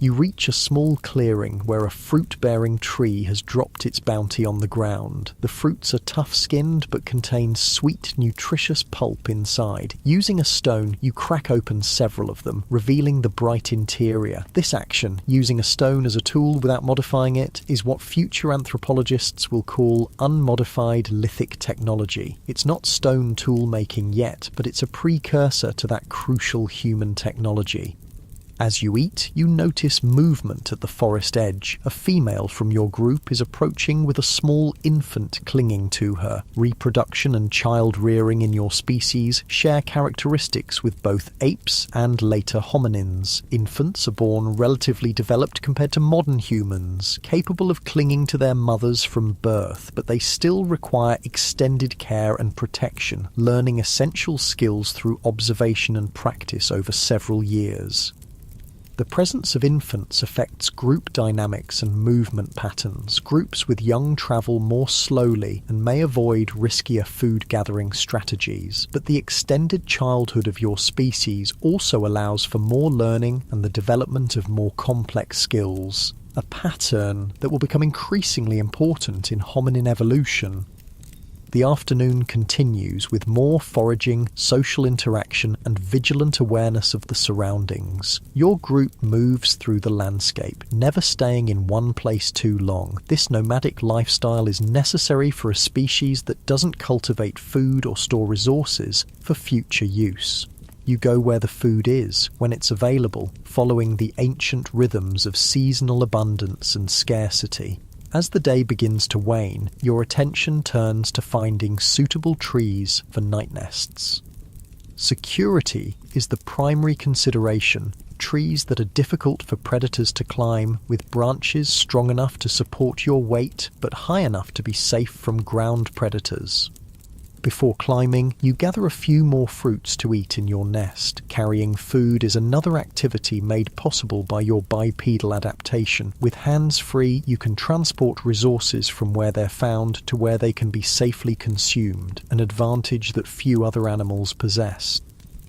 You reach a small clearing where a fruit-bearing tree has dropped its bounty on the ground. The fruits are tough-skinned but contain sweet, nutritious pulp inside. Using a stone, you crack open several of them, revealing the bright interior. This action, using a stone as a tool without modifying it, is what future anthropologists will call unmodified lithic technology. It's not stone tool making yet, but it's a precursor to that crucial human technology. As you eat, you notice movement at the forest edge. A female from your group is approaching with a small infant clinging to her. Reproduction and child rearing in your species share characteristics with both apes and later hominins. Infants are born relatively developed compared to modern humans, capable of clinging to their mothers from birth, but they still require extended care and protection, learning essential skills through observation and practice over several years. The presence of infants affects group dynamics and movement patterns. Groups with young travel more slowly and may avoid riskier food-gathering strategies, but the extended childhood of your species also allows for more learning and the development of more complex skills, a pattern that will become increasingly important in hominin evolution. The afternoon continues with more foraging, social interaction, and vigilant awareness of the surroundings. Your group moves through the landscape, never staying in one place too long. This nomadic lifestyle is necessary for a species that doesn't cultivate food or store resources for future use. You go where the food is, when it's available, following the ancient rhythms of seasonal abundance and scarcity. As the day begins to wane, your attention turns to finding suitable trees for night nests. Security is the primary consideration. Trees that are difficult for predators to climb, with branches strong enough to support your weight but high enough to be safe from ground predators. Before climbing, you gather a few more fruits to eat in your nest. Carrying food is another activity made possible by your bipedal adaptation. With hands free, you can transport resources from where they're found to where they can be safely consumed, an advantage that few other animals possess.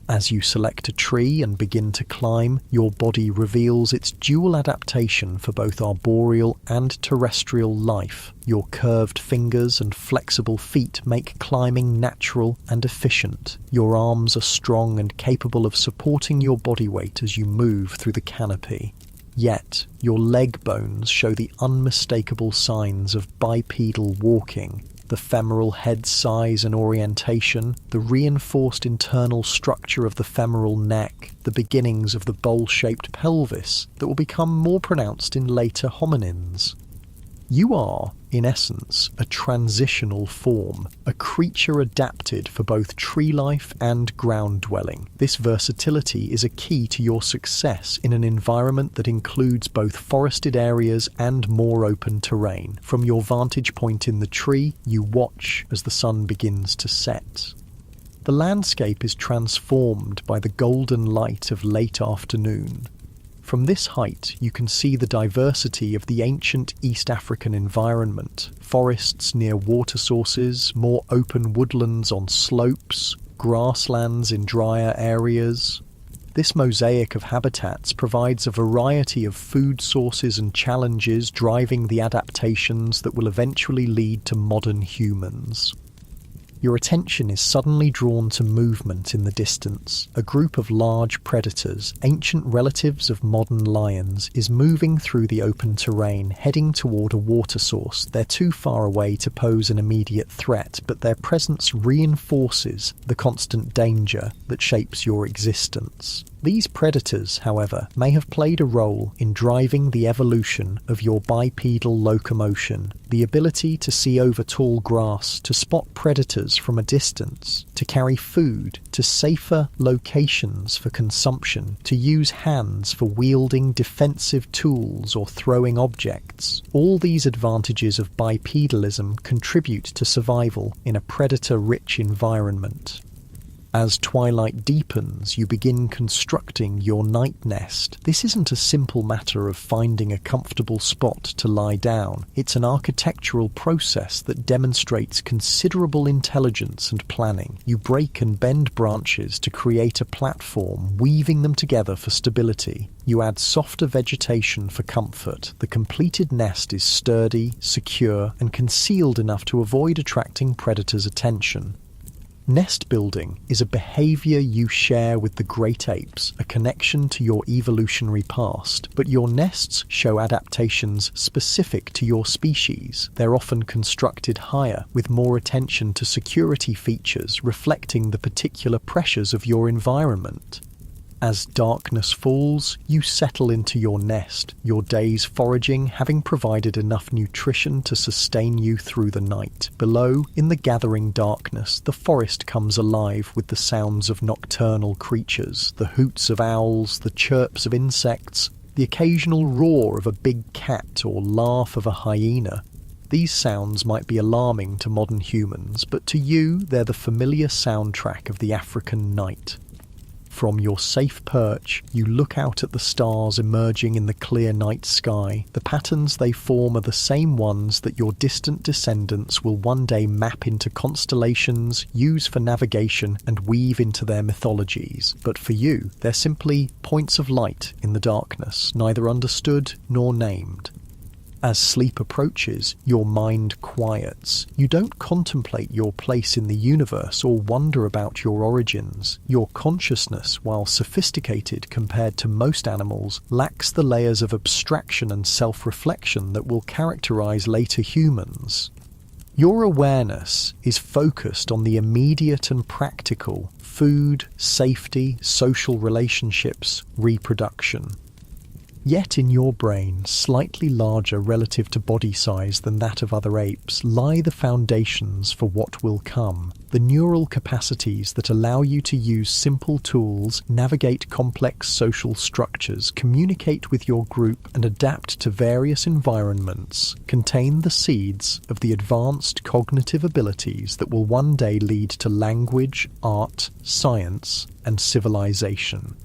As you select a tree and begin to climb, your body reveals its dual adaptation for both arboreal and terrestrial life. Your curved fingers and flexible feet make climbing natural and efficient. Your arms are strong and capable of supporting your body weight as you move through the canopy. Yet, your leg bones show the unmistakable signs of bipedal walking. The femoral head size and orientation, the reinforced internal structure of the femoral neck, the beginnings of the bowl-shaped pelvis that will become more pronounced in later hominins. You are, in essence, a transitional form, a creature adapted for both tree life and ground dwelling. This versatility is a key to your success in an environment that includes both forested areas and more open terrain. From your vantage point in the tree, you watch as the sun begins to set. The landscape is transformed by the golden light of late afternoon. From this height, you can see the diversity of the ancient East African environment. Forests near water sources, more open woodlands on slopes, grasslands in drier areas. This mosaic of habitats provides a variety of food sources and challenges, driving the adaptations that will eventually lead to modern humans. Your attention is suddenly drawn to movement in the distance. A group of large predators, ancient relatives of modern lions, is moving through the open terrain, heading toward a water source. They're too far away to pose an immediate threat, but their presence reinforces the constant danger that shapes your existence. These predators, however, may have played a role in driving the evolution of your bipedal locomotion, the ability to see over tall grass, to spot predators from a distance, to carry food to safer locations for consumption, to use hands for wielding defensive tools or throwing objects. All these advantages of bipedalism contribute to survival in a predator-rich environment. As twilight deepens, you begin constructing your night nest. This isn't a simple matter of finding a comfortable spot to lie down. It's an architectural process that demonstrates considerable intelligence and planning. You break and bend branches to create a platform, weaving them together for stability. You add softer vegetation for comfort. The completed nest is sturdy, secure, and concealed enough to avoid attracting predators' attention. Nest building is a behavior you share with the great apes, a connection to your evolutionary past, but your nests show adaptations specific to your species. They're often constructed higher, with more attention to security features reflecting the particular pressures of your environment. As darkness falls, you settle into your nest, your day's foraging having provided enough nutrition to sustain you through the night. Below, in the gathering darkness, the forest comes alive with the sounds of nocturnal creatures, the hoots of owls, the chirps of insects, the occasional roar of a big cat or laugh of a hyena. These sounds might be alarming to modern humans, but to you, they're the familiar soundtrack of the African night. From your safe perch, you look out at the stars emerging in the clear night sky. The patterns they form are the same ones that your distant descendants will one day map into constellations, use for navigation, and weave into their mythologies. But for you, they're simply points of light in the darkness, neither understood nor named. As sleep approaches, your mind quiets. You don't contemplate your place in the universe or wonder about your origins. Your consciousness, while sophisticated compared to most animals, lacks the layers of abstraction and self-reflection that will characterize later humans. Your awareness is focused on the immediate and practical: food, safety, social relationships, reproduction. Yet in your brain, slightly larger relative to body size than that of other apes, lie the foundations for what will come. The neural capacities that allow you to use simple tools, navigate complex social structures, communicate with your group, and adapt to various environments, contain the seeds of the advanced cognitive abilities that will one day lead to language, art, science, and civilization.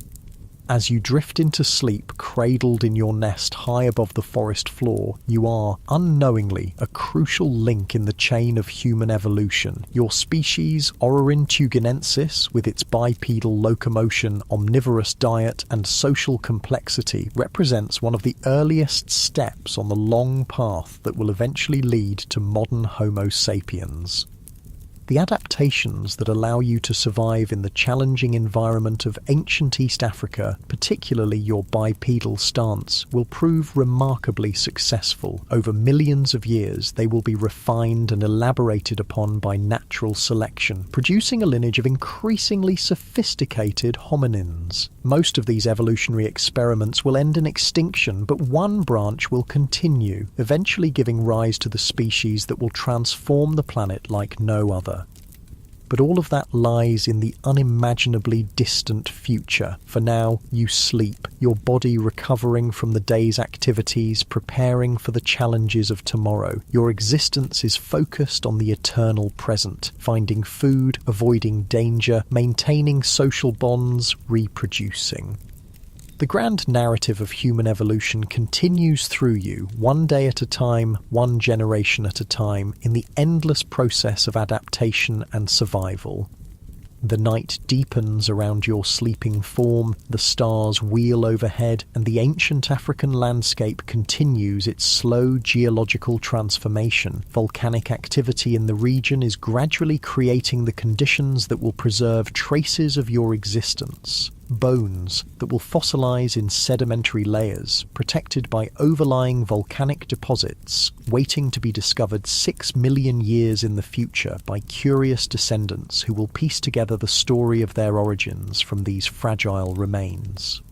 As you drift into sleep, cradled in your nest high above the forest floor, you are, unknowingly, a crucial link in the chain of human evolution. Your species, Ororinthugenensis, with its bipedal locomotion, omnivorous diet, and social complexity, represents one of the earliest steps on the long path that will eventually lead to modern Homo sapiens. The adaptations that allow you to survive in the challenging environment of ancient East Africa, particularly your bipedal stance, will prove remarkably successful. Over millions of years, they will be refined and elaborated upon by natural selection, producing a lineage of increasingly sophisticated hominins. Most of these evolutionary experiments will end in extinction, but one branch will continue, eventually giving rise to the species that will transform the planet like no other. But all of that lies in the unimaginably distant future. For now, you sleep, your body recovering from the day's activities, preparing for the challenges of tomorrow. Your existence is focused on the eternal present, finding food, avoiding danger, maintaining social bonds, reproducing. The grand narrative of human evolution continues through you, one day at a time, one generation at a time, in the endless process of adaptation and survival. The night deepens around your sleeping form, the stars wheel overhead, and the ancient African landscape continues its slow geological transformation. Volcanic activity in the region is gradually creating the conditions that will preserve traces of your existence. Bones that will fossilize in sedimentary layers, protected by overlying volcanic deposits, waiting to be discovered 6 million years in the future by curious descendants who will piece together the story of their origins from these fragile remains.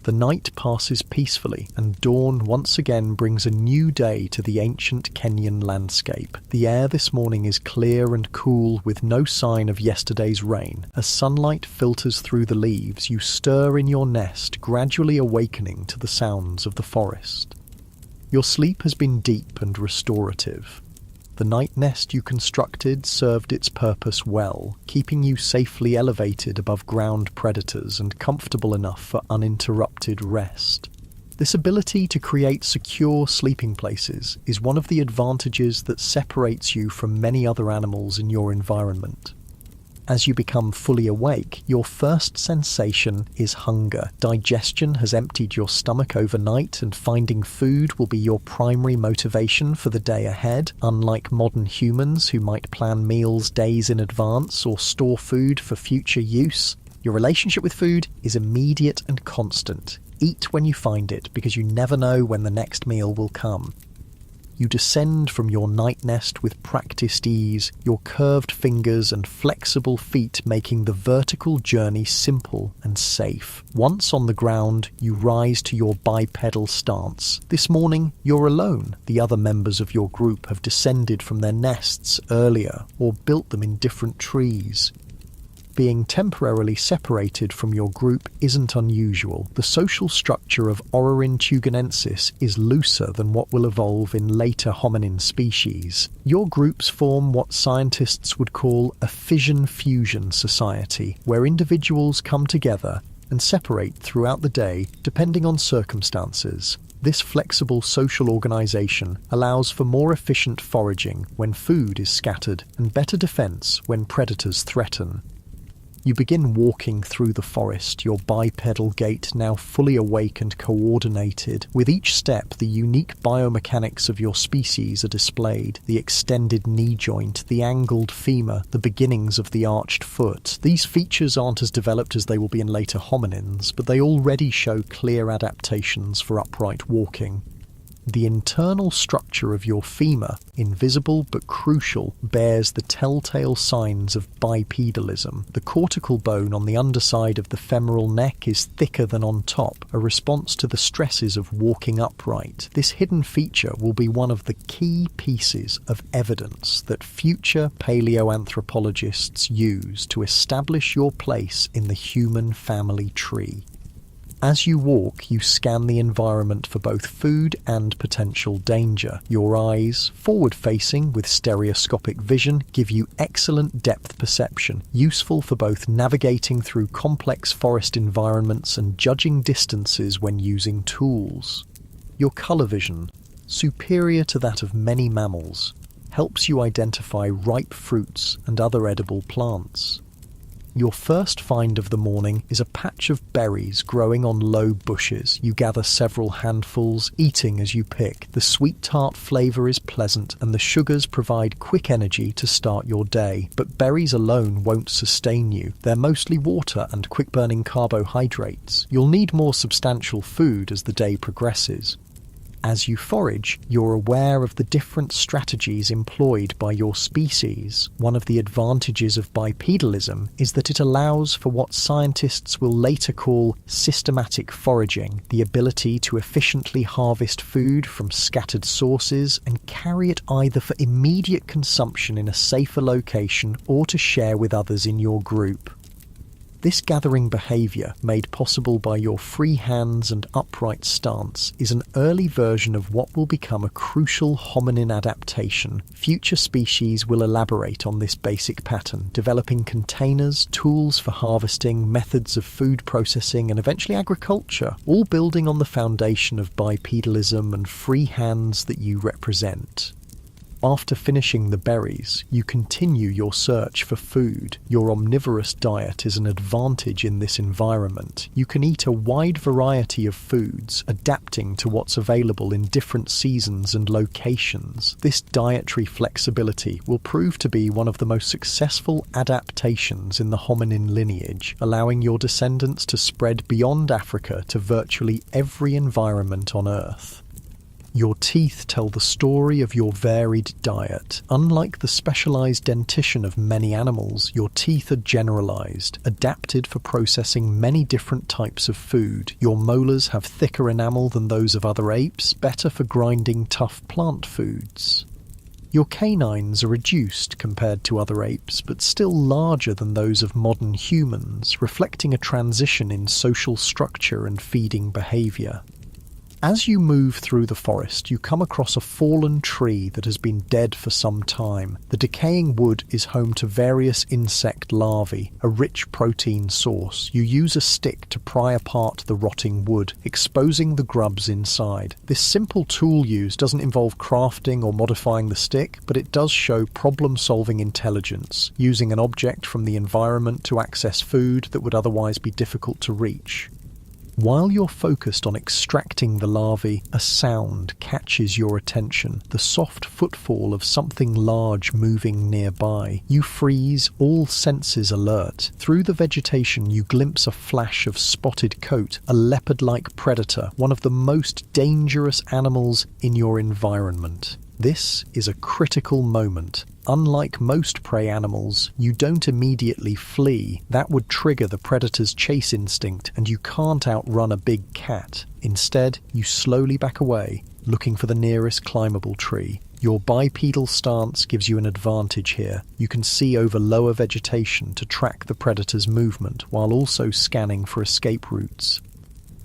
The night passes peacefully, and dawn once again brings a new day to the ancient Kenyan landscape. The air this morning is clear and cool, with no sign of yesterday's rain. As sunlight filters through the leaves, you stir in your nest, gradually awakening to the sounds of the forest. Your sleep has been deep and restorative. The night nest you constructed served its purpose well, keeping you safely elevated above ground predators and comfortable enough for uninterrupted rest. This ability to create secure sleeping places is one of the advantages that separates you from many other animals in your environment. As you become fully awake, your first sensation is hunger. Digestion has emptied your stomach overnight, and finding food will be your primary motivation for the day ahead. Unlike modern humans who might plan meals days in advance or store food for future use, your relationship with food is immediate and constant. Eat when you find it, because you never know when the next meal will come. You descend from your night nest with practiced ease, your curved fingers and flexible feet making the vertical journey simple and safe. Once on the ground, you rise to your bipedal stance. This morning, you're alone. The other members of your group have descended from their nests earlier or built them in different trees. Being temporarily separated from your group isn't unusual. The social structure of Ororhyntuganensis is looser than what will evolve in later hominin species. Your groups form what scientists would call a fission-fusion society, where individuals come together and separate throughout the day depending on circumstances. This flexible social organization allows for more efficient foraging when food is scattered and better defense when predators threaten. You begin walking through the forest, your bipedal gait now fully awake and coordinated. With each step, the unique biomechanics of your species are displayed. The extended knee joint, the angled femur, the beginnings of the arched foot. These features aren't as developed as they will be in later hominins, but they already show clear adaptations for upright walking. The internal structure of your femur, invisible but crucial, bears the telltale signs of bipedalism. The cortical bone on the underside of the femoral neck is thicker than on top, a response to the stresses of walking upright. This hidden feature will be one of the key pieces of evidence that future paleoanthropologists use to establish your place in the human family tree. As you walk, you scan the environment for both food and potential danger. Your eyes, forward-facing with stereoscopic vision, give you excellent depth perception, useful for both navigating through complex forest environments and judging distances when using tools. Your color vision, superior to that of many mammals, helps you identify ripe fruits and other edible plants. Your first find of the morning is a patch of berries growing on low bushes. You gather several handfuls, eating as you pick. The sweet tart flavour is pleasant, and the sugars provide quick energy to start your day. But berries alone won't sustain you. They're mostly water and quick-burning carbohydrates. You'll need more substantial food as the day progresses. As you forage, you're aware of the different strategies employed by your species. One of the advantages of bipedalism is that it allows for what scientists will later call systematic foraging, the ability to efficiently harvest food from scattered sources and carry it either for immediate consumption in a safer location or to share with others in your group. This gathering behaviour, made possible by your free hands and upright stance, is an early version of what will become a crucial hominin adaptation. Future species will elaborate on this basic pattern, developing containers, tools for harvesting, methods of food processing, and eventually agriculture, all building on the foundation of bipedalism and free hands that you represent. After finishing the berries, you continue your search for food. Your omnivorous diet is an advantage in this environment. You can eat a wide variety of foods, adapting to what's available in different seasons and locations. This dietary flexibility will prove to be one of the most successful adaptations in the hominin lineage, allowing your descendants to spread beyond Africa to virtually every environment on Earth. Your teeth tell the story of your varied diet. Unlike the specialized dentition of many animals, your teeth are generalized, adapted for processing many different types of food. Your molars have thicker enamel than those of other apes, better for grinding tough plant foods. Your canines are reduced compared to other apes, but still larger than those of modern humans, reflecting a transition in social structure and feeding behavior. As you move through the forest, you come across a fallen tree that has been dead for some time. The decaying wood is home to various insect larvae, a rich protein source. You use a stick to pry apart the rotting wood, exposing the grubs inside. This simple tool use doesn't involve crafting or modifying the stick, but it does show problem-solving intelligence, using an object from the environment to access food that would otherwise be difficult to reach. While you're focused on extracting the larvae, a sound catches your attention, the soft footfall of something large moving nearby. You freeze, all senses alert. Through the vegetation you glimpse a flash of spotted coat, a leopard-like predator, one of the most dangerous animals in your environment. This is a critical moment. Unlike most prey animals, you don't immediately flee. That would trigger the predator's chase instinct, and you can't outrun a big cat. Instead, you slowly back away, looking for the nearest climbable tree. Your bipedal stance gives you an advantage here. You can see over lower vegetation to track the predator's movement, while also scanning for escape routes.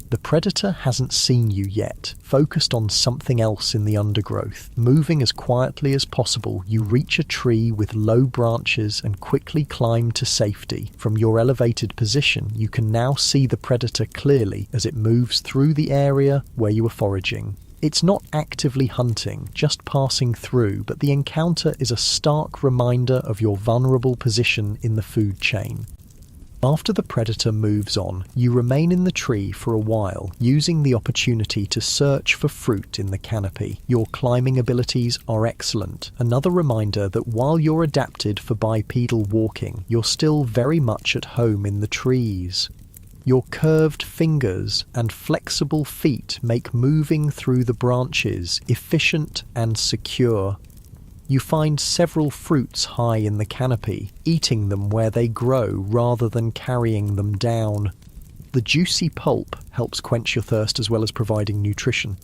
The predator hasn't seen you yet, focused on something else in the undergrowth. Moving as quietly as possible, you reach a tree with low branches and quickly climb to safety. From your elevated position, you can now see the predator clearly as it moves through the area where you were foraging. It's not actively hunting, just passing through, but the encounter is a stark reminder of your vulnerable position in the food chain. After the predator moves on, you remain in the tree for a while, using the opportunity to search for fruit in the canopy. Your climbing abilities are excellent, another reminder that while you're adapted for bipedal walking, you're still very much at home in the trees. Your curved fingers and flexible feet make moving through the branches efficient and secure. You find several fruits high in the canopy, eating them where they grow rather than carrying them down. The juicy pulp helps quench your thirst as well as providing nutrition.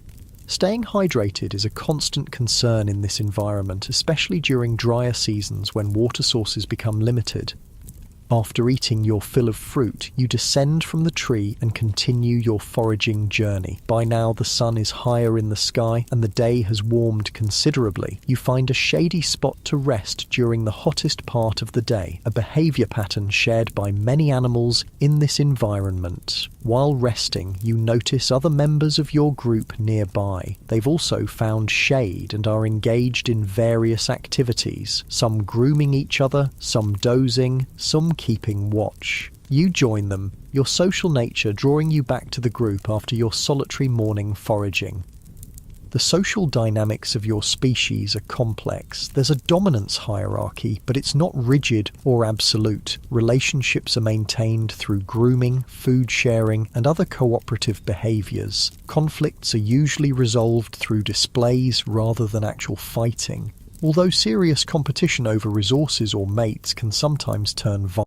Staying hydrated is a constant concern in this environment, especially during drier seasons when water sources become limited. After eating your fill of fruit, you descend from the tree and continue your foraging journey. By now the sun is higher in the sky and the day has warmed considerably. You find a shady spot to rest during the hottest part of the day, a behavior pattern shared by many animals in this environment. While resting, you notice other members of your group nearby. They've also found shade and are engaged in various activities, some grooming each other, some dozing, some keeping watch. You join them, your social nature drawing you back to the group after your solitary morning foraging. The social dynamics of your species are complex. There's a dominance hierarchy, but it's not rigid or absolute. Relationships are maintained through grooming, food sharing, and other cooperative behaviors. Conflicts are usually resolved through displays rather than actual fighting, although serious competition over resources or mates can sometimes turn violent.